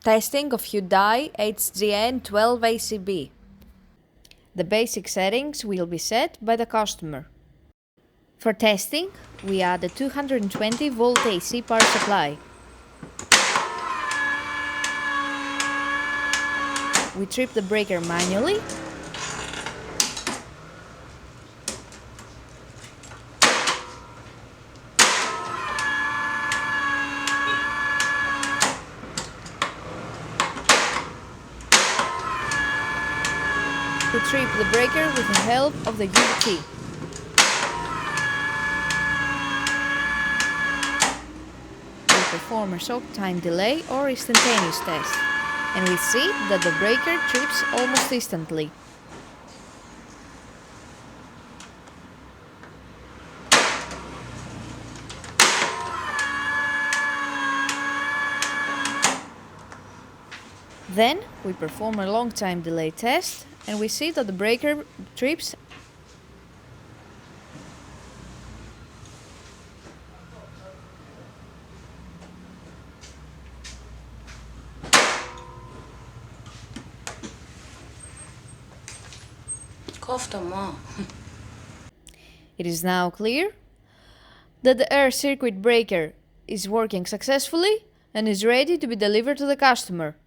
Testing of Hyundai HGN12 ACB. The basic settings will be set by the customer. For testing, we add a 220 volt AC power supply. We trip the breaker manually. We trip the breaker with the help of the UV key. We perform a shock time delay or instantaneous test, and we see that the breaker trips almost instantly. Then we perform a long time delay test, and we see that the breaker trips . It is now clear that the air circuit breaker is working successfully and is ready to be delivered to the customer.